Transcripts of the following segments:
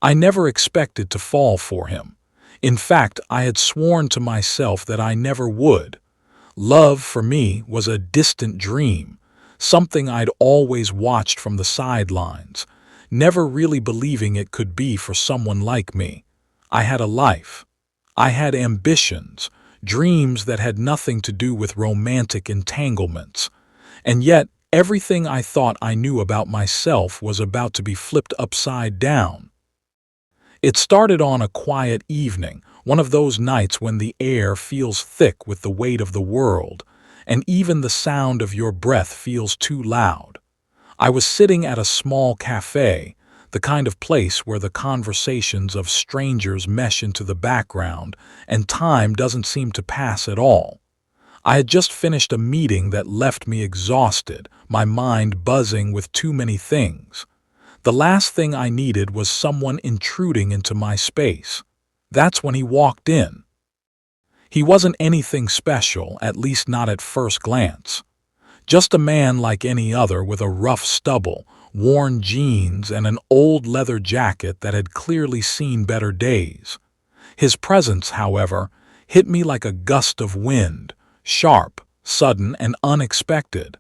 I never expected to fall for him. In fact, I had sworn to myself that I never would. Love, for me, was a distant dream, something I'd always watched from the sidelines, never really believing it could be for someone like me. I had a life. I had ambitions, dreams that had nothing to do with romantic entanglements. And yet, everything I thought I knew about myself was about to be flipped upside down. It started on a quiet evening, one of those nights when the air feels thick with the weight of the world, and even the sound of your breath feels too loud. I was sitting at a small cafe, the kind of place where the conversations of strangers mesh into the background and time doesn't seem to pass at all. I had just finished a meeting that left me exhausted, my mind buzzing with too many things. The last thing I needed was someone intruding into my space. That's when he walked in. He wasn't anything special, at least not at first glance. Just a man like any other with a rough stubble, worn jeans, and an old leather jacket that had clearly seen better days. His presence, however, hit me like a gust of wind, sharp, sudden, and unexpected.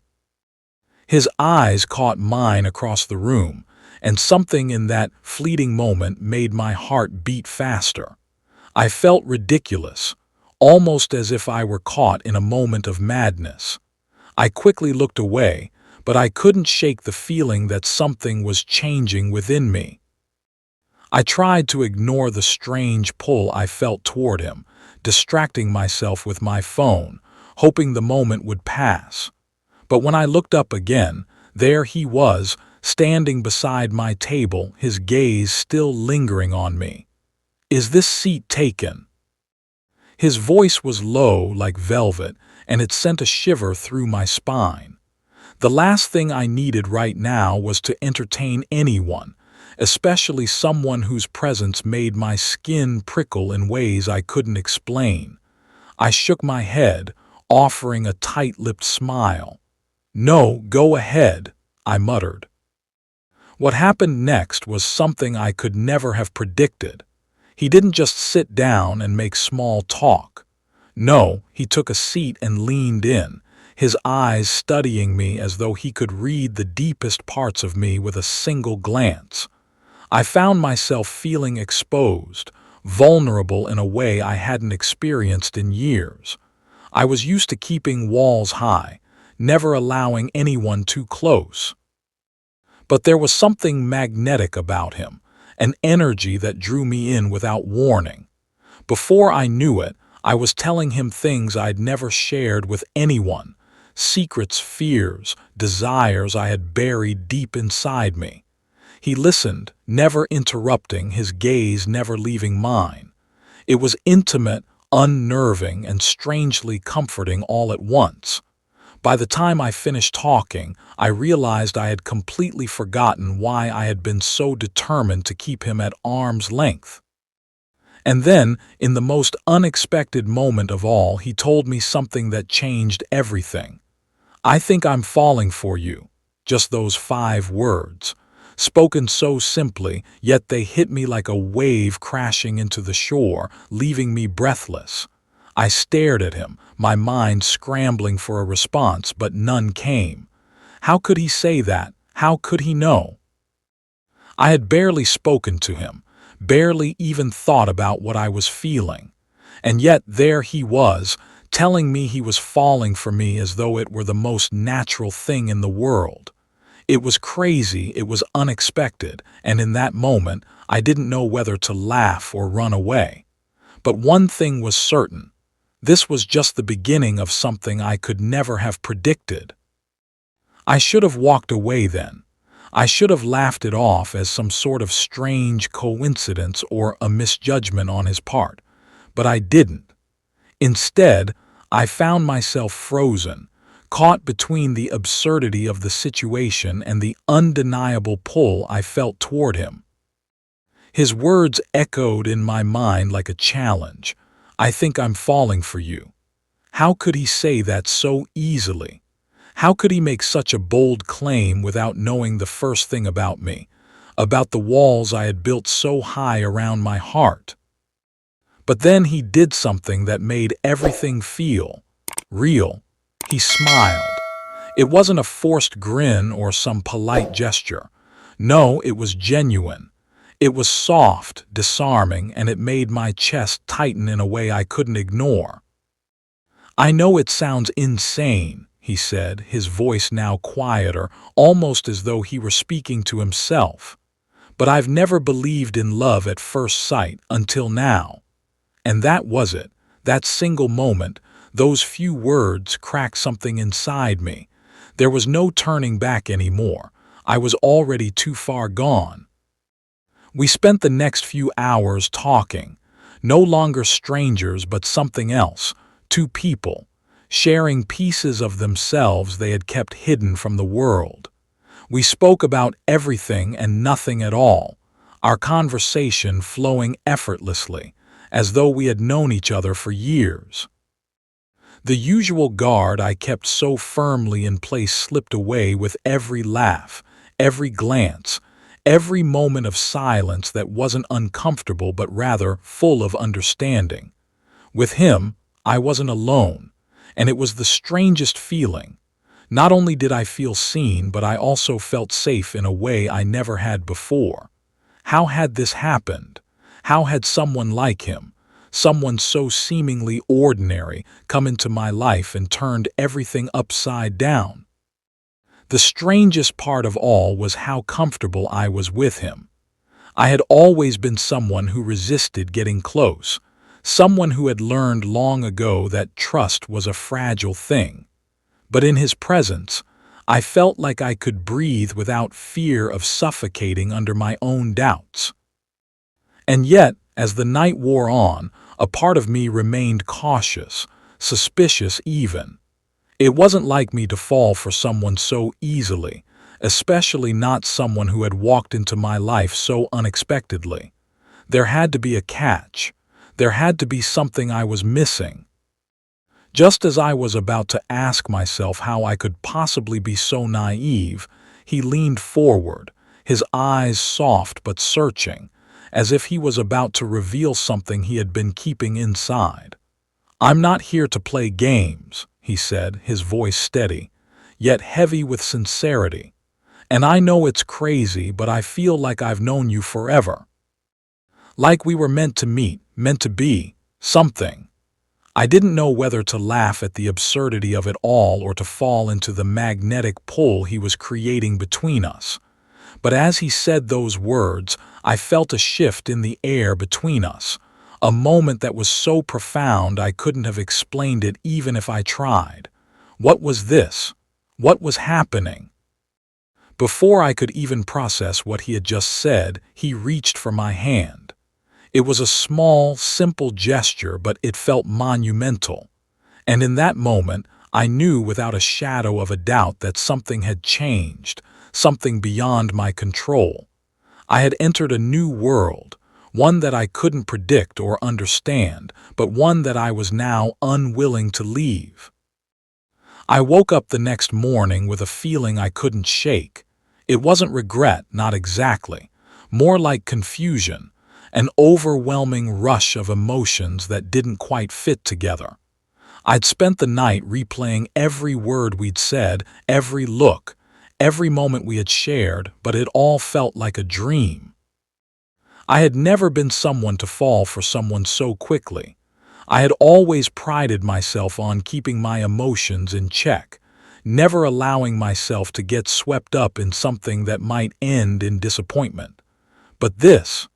His eyes caught mine across the room, and something in that fleeting moment made my heart beat faster. I felt ridiculous, almost as if I were caught in a moment of madness. I quickly looked away, but I couldn't shake the feeling that something was changing within me. I tried to ignore the strange pull I felt toward him, distracting myself with my phone, hoping the moment would pass. But when I looked up again, there he was, standing beside my table, his gaze still lingering on me. "Is this seat taken?" His voice was low like velvet, and it sent a shiver through my spine. The last thing I needed right now was to entertain anyone, especially someone whose presence made my skin prickle in ways I couldn't explain. I shook my head, offering a tight-lipped smile. "No, go ahead," I muttered. What happened next was something I could never have predicted. He didn't just sit down and make small talk. No, he took a seat and leaned in, his eyes studying me as though he could read the deepest parts of me with a single glance. I found myself feeling exposed, vulnerable in a way I hadn't experienced in years. I was used to keeping walls high, never allowing anyone too close. But there was something magnetic about him, an energy that drew me in without warning. Before I knew it, I was telling him things I'd never shared with anyone, secrets, fears, desires I had buried deep inside me. He listened, never interrupting, his gaze never leaving mine. It was intimate, unnerving, and strangely comforting all at once. By the time I finished talking, I realized I had completely forgotten why I had been so determined to keep him at arm's length. And then, in the most unexpected moment of all, he told me something that changed everything. "I think I'm falling for you." Just those 5 words. Spoken so simply, yet they hit me like a wave crashing into the shore, leaving me breathless. I stared at him, my mind scrambling for a response, but none came. How could he say that? How could he know? I had barely spoken to him, barely even thought about what I was feeling. And yet there he was, telling me he was falling for me as though it were the most natural thing in the world. It was crazy, it was unexpected, and in that moment, I didn't know whether to laugh or run away. But one thing was certain. This was just the beginning of something I could never have predicted. I should have walked away then. I should have laughed it off as some sort of strange coincidence or a misjudgment on his part. But I didn't. Instead, I found myself frozen, caught between the absurdity of the situation and the undeniable pull I felt toward him. His words echoed in my mind like a challenge. "I think I'm falling for you." How could he say that so easily? How could he make such a bold claim without knowing the first thing about me? about the walls I had built so high around my heart. But then he did something that made everything feel real. He smiled. It wasn't a forced grin or some polite gesture. No, it was genuine. It was soft, disarming, and it made my chest tighten in a way I couldn't ignore. "I know it sounds insane," he said, his voice now quieter, almost as though he were speaking to himself. "But I've never believed in love at first sight until now." And that was it. That single moment, those few words cracked something inside me. There was no turning back anymore. I was already too far gone. We spent the next few hours talking, no longer strangers but something else, two people, sharing pieces of themselves they had kept hidden from the world. We spoke about everything and nothing at all, our conversation flowing effortlessly, as though we had known each other for years. The usual guard I kept so firmly in place slipped away with every laugh, every glance, every moment of silence that wasn't uncomfortable but rather full of understanding. With him, I wasn't alone, and it was the strangest feeling. Not only did I feel seen, but I also felt safe in a way I never had before. How had this happened? How had someone like him, someone so seemingly ordinary, come into my life and turned everything upside down? The strangest part of all was how comfortable I was with him. I had always been someone who resisted getting close, someone who had learned long ago that trust was a fragile thing. But in his presence, I felt like I could breathe without fear of suffocating under my own doubts. And yet, as the night wore on, a part of me remained cautious, suspicious even. It wasn't like me to fall for someone so easily, especially not someone who had walked into my life so unexpectedly. There had to be a catch. There had to be something I was missing. Just as I was about to ask myself how I could possibly be so naive, he leaned forward, his eyes soft but searching, as if he was about to reveal something he had been keeping inside. "I'm not here to play games," he said, his voice steady, yet heavy with sincerity. "And I know it's crazy, but I feel like I've known you forever. Like we were meant to meet, meant to be, something." I didn't know whether to laugh at the absurdity of it all or to fall into the magnetic pull he was creating between us. But as he said those words, I felt a shift in the air between us, a moment that was so profound I couldn't have explained it even if I tried. What was this? What was happening? Before I could even process what he had just said, he reached for my hand. It was a small, simple gesture, but it felt monumental. And in that moment, I knew without a shadow of a doubt that something had changed, something beyond my control. I had entered a new world, one that I couldn't predict or understand, but one that I was now unwilling to leave. I woke up the next morning with a feeling I couldn't shake. It wasn't regret, not exactly, more like confusion, an overwhelming rush of emotions that didn't quite fit together. I'd spent the night replaying every word we'd said, every look, every moment we had shared, but it all felt like a dream. I had never been someone to fall for someone so quickly. I had always prided myself on keeping my emotions in check, never allowing myself to get swept up in something that might end in disappointment. But this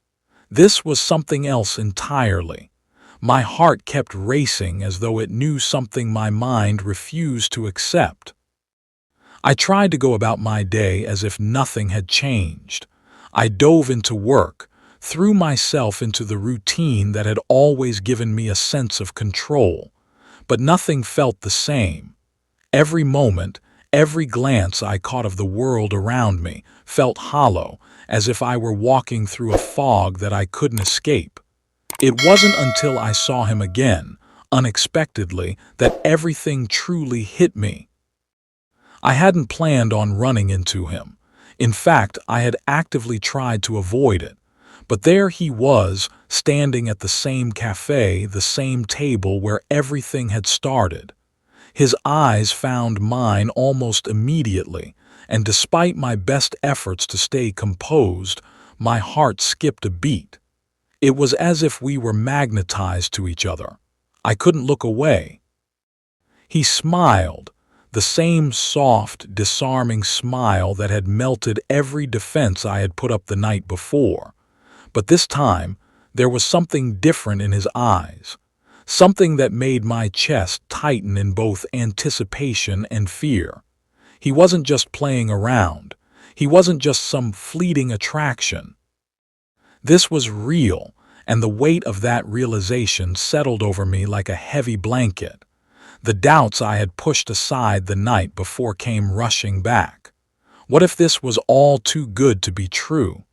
was something else entirely. My heart kept racing as though it knew something my mind refused to accept. I tried to go about my day as if nothing had changed. I dove into work, threw myself into the routine that had always given me a sense of control. But nothing felt the same. Every moment, every glance I caught of the world around me felt hollow, as if I were walking through a fog that I couldn't escape. It wasn't until I saw him again, unexpectedly, that everything truly hit me. I hadn't planned on running into him. In fact, I had actively tried to avoid it. But there he was, standing at the same cafe, the same table where everything had started. His eyes found mine almost immediately, and despite my best efforts to stay composed, my heart skipped a beat. It was as if we were magnetized to each other. I couldn't look away. He smiled, the same soft, disarming smile that had melted every defense I had put up the night before. But this time, there was something different in his eyes, something that made my chest tighten in both anticipation and fear. He wasn't just playing around. He wasn't just some fleeting attraction. This was real, and the weight of that realization settled over me like a heavy blanket. The doubts I had pushed aside the night before came rushing back. What if this was all too good to be true?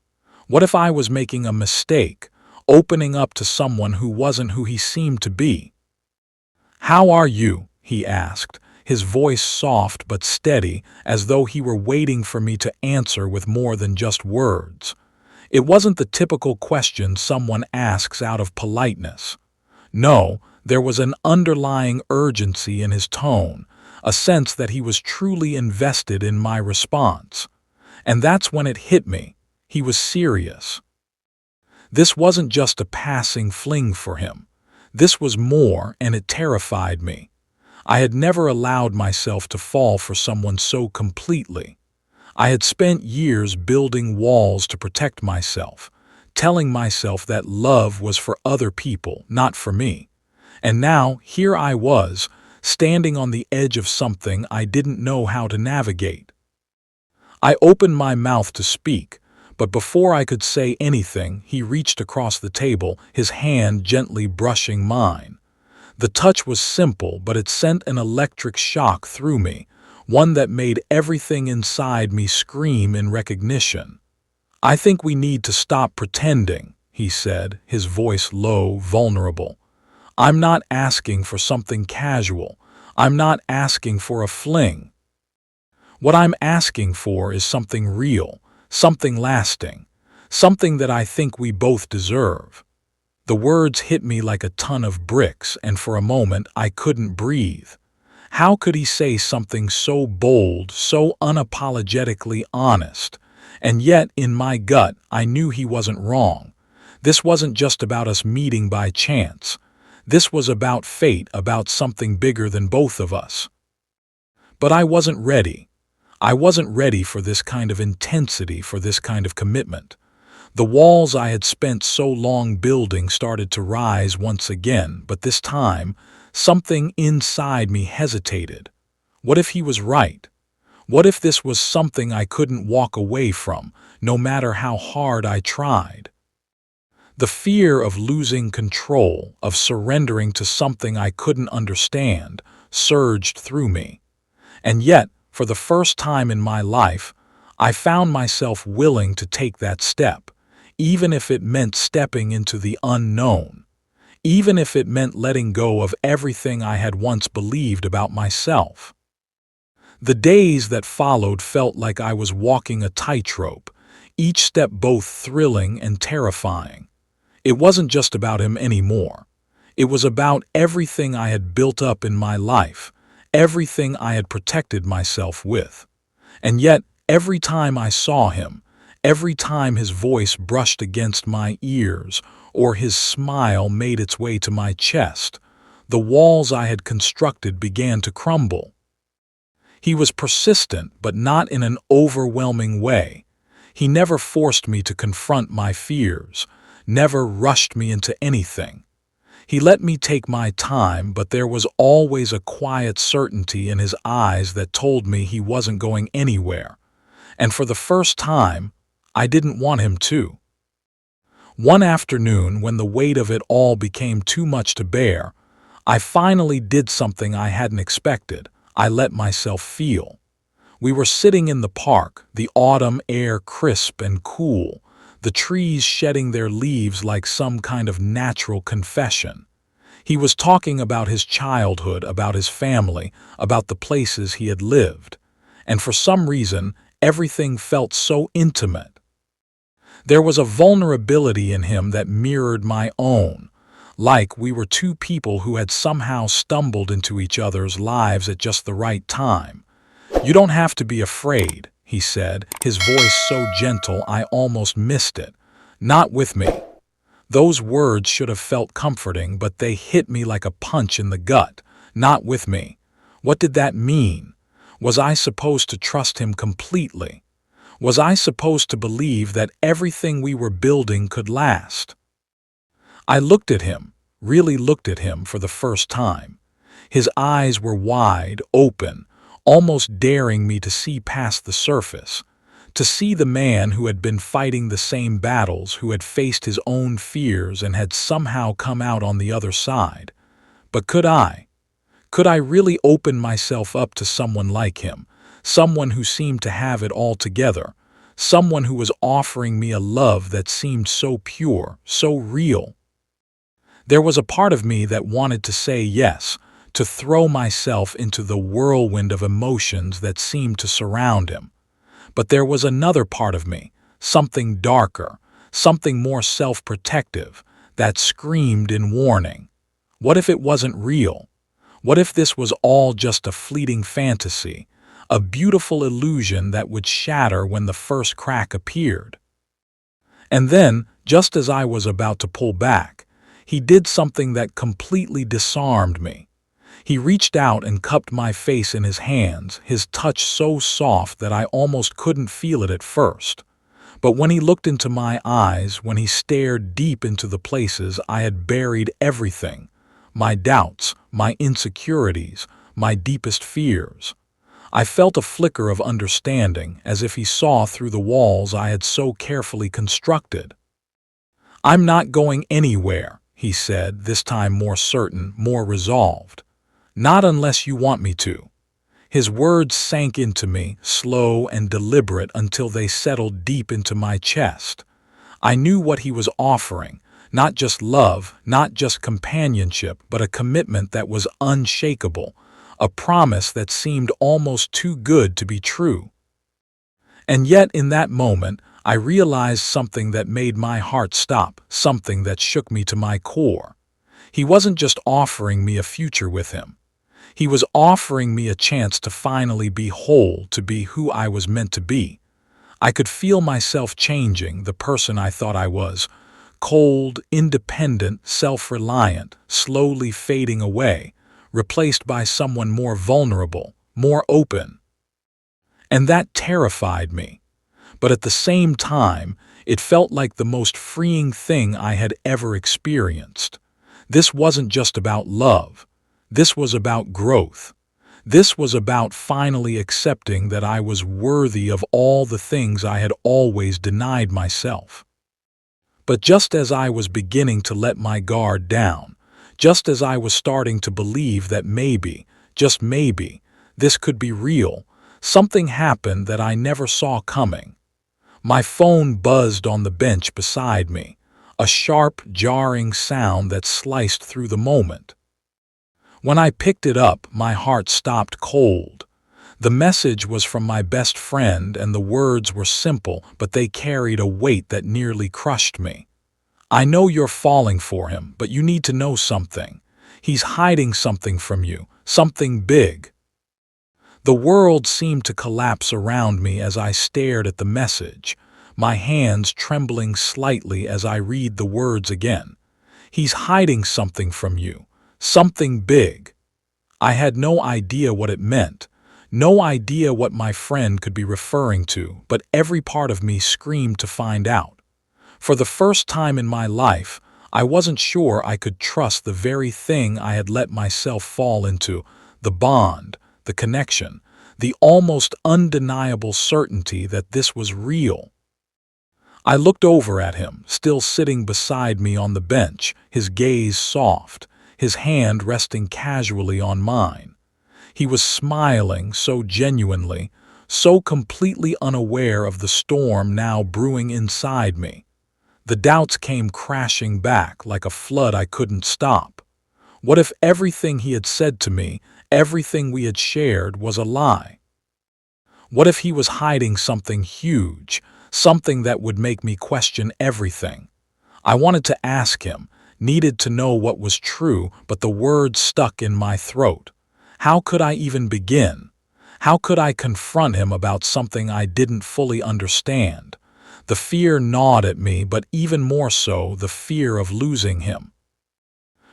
What if I was making a mistake, opening up to someone who wasn't who he seemed to be? "How are you?" he asked, his voice soft but steady, as though he were waiting for me to answer with more than just words. It wasn't the typical question someone asks out of politeness. No, there was an underlying urgency in his tone, a sense that he was truly invested in my response. And that's when it hit me. He was serious. This wasn't just a passing fling for him. This was more, and it terrified me. I had never allowed myself to fall for someone so completely. I had spent years building walls to protect myself, telling myself that love was for other people, not for me. And now, here I was, standing on the edge of something I didn't know how to navigate. I opened my mouth to speak, but before I could say anything, he reached across the table, his hand gently brushing mine. The touch was simple, but it sent an electric shock through me, one that made everything inside me scream in recognition. "I think we need to stop pretending," he said, his voice low, vulnerable. "I'm not asking for something casual. I'm not asking for a fling. What I'm asking for is something real, something lasting, something that I think we both deserve." The words hit me like a ton of bricks, and for a moment I couldn't breathe. How could he say something so bold, so unapologetically honest? And yet, in my gut, I knew he wasn't wrong. This wasn't just about us meeting by chance. This was about fate, about something bigger than both of us. But I wasn't ready. I wasn't ready for this kind of intensity, for this kind of commitment. The walls I had spent so long building started to rise once again, but this time, something inside me hesitated. What if he was right? What if this was something I couldn't walk away from, no matter how hard I tried? The fear of losing control, of surrendering to something I couldn't understand, surged through me. And yet, for the first time in my life, I found myself willing to take that step, even if it meant stepping into the unknown, even if it meant letting go of everything I had once believed about myself. The days that followed felt like I was walking a tightrope, each step both thrilling and terrifying. It wasn't just about him anymore. It was about everything I had built up in my life, everything I had protected myself with. And yet, every time I saw him, every time his voice brushed against my ears or his smile made its way to my chest, the walls I had constructed began to crumble. He was persistent, but not in an overwhelming way. He never forced me to confront my fears, never rushed me into anything. He let me take my time, but there was always a quiet certainty in his eyes that told me he wasn't going anywhere. And for the first time, I didn't want him to. One afternoon, when the weight of it all became too much to bear, I finally did something I hadn't expected. I let myself feel. We were sitting in the park, the autumn air crisp and cool, the trees shedding their leaves like some kind of natural confession. He was talking about his childhood, about his family, about the places he had lived. And for some reason, Everything felt so intimate. There was a vulnerability in him that mirrored my own, like we were two people who had somehow stumbled into each other's lives at just the right time. "You don't have to be afraid," he said, his voice so gentle I almost missed it. "Not with me." Those words should have felt comforting, but they hit me like a punch in the gut. Not with me. What did that mean? Was I supposed to trust him completely? Was I supposed to believe that everything we were building could last? I looked at him, really looked at him for the first time. His eyes were wide, open, almost daring me to see past the surface, to see the man who had been fighting the same battles, who had faced his own fears and had somehow come out on the other side. But could I? Could I really open myself up to someone like him, someone who seemed to have it all together, someone who was offering me a love that seemed so pure, so real? There was a part of me that wanted to say yes, to throw myself into the whirlwind of emotions that seemed to surround him. But there was another part of me, something darker, something more self-protective, that screamed in warning. What if it wasn't real? What if this was all just a fleeting fantasy, a beautiful illusion that would shatter when the first crack appeared? And then, just as I was about to pull back, he did something that completely disarmed me. He reached out and cupped my face in his hands, his touch so soft that I almost couldn't feel it at first. But when he looked into my eyes, when he stared deep into the places I had buried everything, my doubts, my insecurities, my deepest fears, I felt a flicker of understanding, as if he saw through the walls I had so carefully constructed. "I'm not going anywhere," he said, this time more certain, more resolved. "Not unless you want me to." His words sank into me, slow and deliberate, until they settled deep into my chest. I knew what he was offering, not just love, not just companionship, but a commitment that was unshakable, a promise that seemed almost too good to be true. And yet, in that moment, I realized something that made my heart stop, something that shook me to my core. He wasn't just offering me a future with him. He was offering me a chance to finally be whole, to be who I was meant to be. I could feel myself changing, the person I thought I was, cold, independent, self-reliant, slowly fading away, replaced by someone more vulnerable, more open. And that terrified me. But at the same time, it felt like the most freeing thing I had ever experienced. This wasn't just about love. This was about growth. This was about finally accepting that I was worthy of all the things I had always denied myself. But just as I was beginning to let my guard down, just as I was starting to believe that maybe, just maybe, this could be real, something happened that I never saw coming. My phone buzzed on the bench beside me, a sharp, jarring sound that sliced through the moment. When I picked it up, my heart stopped cold. The message was from my best friend, and the words were simple, but they carried a weight that nearly crushed me. "I know you're falling for him, but you need to know something. He's hiding something from you, something big." The world seemed to collapse around me as I stared at the message, my hands trembling slightly as I read the words again. "He's hiding something from you. Something big." I had no idea what it meant, no idea what my friend could be referring to, but every part of me screamed to find out. For the first time in my life, I wasn't sure I could trust the very thing I had let myself fall into, the bond, the connection, the almost undeniable certainty that this was real. I looked over at him, still sitting beside me on the bench, his gaze soft, his hand resting casually on mine. He was smiling so genuinely, so completely unaware of the storm now brewing inside me. The doubts came crashing back like a flood I couldn't stop. What if everything he had said to me, everything we had shared, was a lie? What if he was hiding something huge, something that would make me question everything? I wanted to ask him, needed to know what was true, but the words stuck in my throat. How could I even begin? How could I confront him about something I didn't fully understand? The fear gnawed at me, but even more so, the fear of losing him.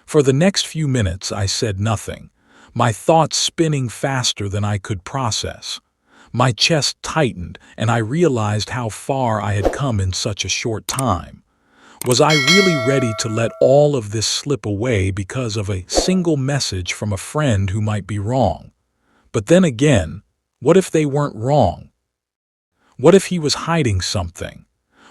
For the next few minutes, I said nothing, my thoughts spinning faster than I could process. My chest tightened, and I realized how far I had come in such a short time. Was I really ready to let all of this slip away because of a single message from a friend who might be wrong? But then again, what if they weren't wrong? What if he was hiding something?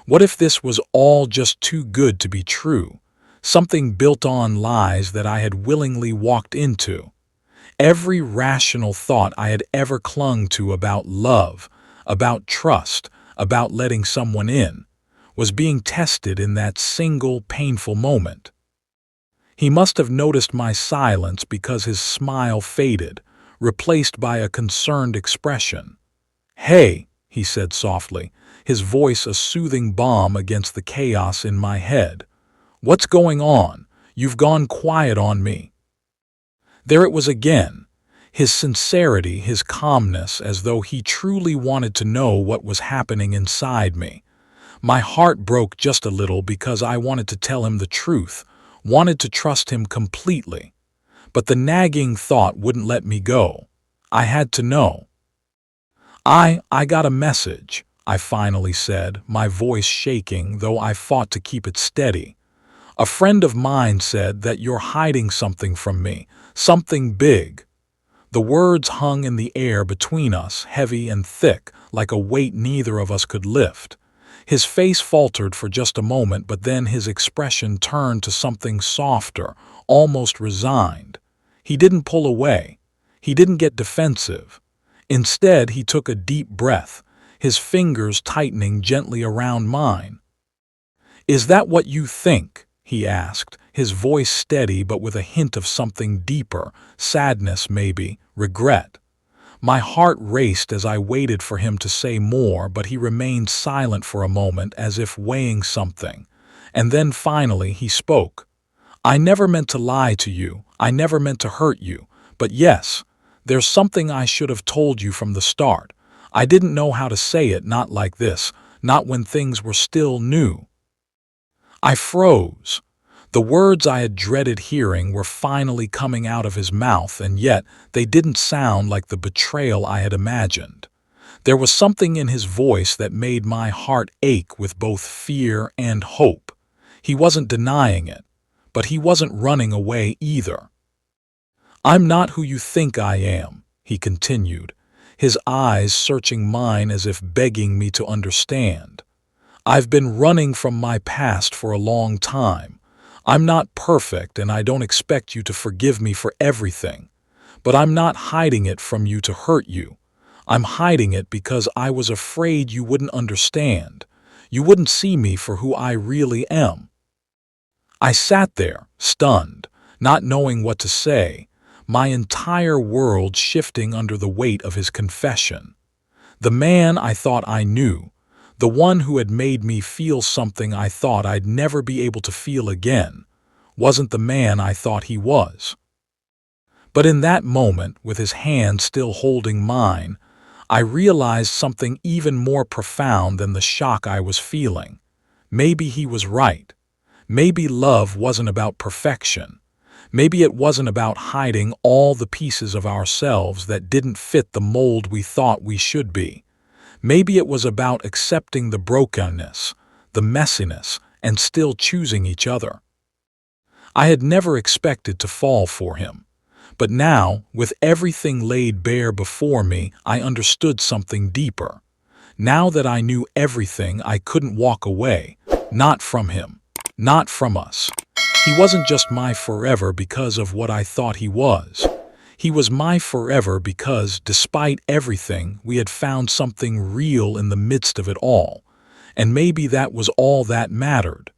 What if this was all just too good to be true? Something built on lies that I had willingly walked into. Every rational thought I had ever clung to about love, about trust, about letting someone in, was being tested in that single painful moment. He must have noticed my silence because his smile faded, replaced by a concerned expression. "Hey," he said softly, his voice a soothing balm against the chaos in my head. "What's going on? You've gone quiet on me." There it was again, his sincerity, his calmness, as though he truly wanted to know what was happening inside me. My heart broke just a little because I wanted to tell him the truth, wanted to trust him completely. But the nagging thought wouldn't let me go. I had to know. I got a message," I finally said, my voice shaking, though I fought to keep it steady. "A friend of mine said that you're hiding something from me, something big." The words hung in the air between us, heavy and thick, like a weight neither of us could lift. His face faltered for just a moment, but then his expression turned to something softer, almost resigned. He didn't pull away. He didn't get defensive. Instead, he took a deep breath, his fingers tightening gently around mine. "Is that what you think?" he asked, his voice steady but with a hint of something deeper, sadness maybe, regret. My heart raced as I waited for him to say more, but he remained silent for a moment as if weighing something. And then finally he spoke. "I never meant to lie to you, I never meant to hurt you, but yes, there's something I should have told you from the start. I didn't know how to say it, not like this, not when things were still new." I froze. The words I had dreaded hearing were finally coming out of his mouth, and yet they didn't sound like the betrayal I had imagined. There was something in his voice that made my heart ache with both fear and hope. He wasn't denying it, but he wasn't running away either. "I'm not who you think I am," he continued, his eyes searching mine as if begging me to understand. "I've been running from my past for a long time. I'm not perfect, and I don't expect you to forgive me for everything. But I'm not hiding it from you to hurt you. I'm hiding it because I was afraid you wouldn't understand. You wouldn't see me for who I really am." I sat there, stunned, not knowing what to say, my entire world shifting under the weight of his confession. The man I thought I knew, the one who had made me feel something I thought I'd never be able to feel again, wasn't the man I thought he was. But in that moment, with his hand still holding mine, I realized something even more profound than the shock I was feeling. Maybe he was right. Maybe love wasn't about perfection. Maybe it wasn't about hiding all the pieces of ourselves that didn't fit the mold we thought we should be. Maybe it was about accepting the brokenness, the messiness, and still choosing each other. I had never expected to fall for him. But now, with everything laid bare before me, I understood something deeper. Now that I knew everything, I couldn't walk away. Not from him. Not from us. He wasn't just my forever because of what I thought he was. He was my forever because, despite everything, we had found something real in the midst of it all. And maybe that was all that mattered.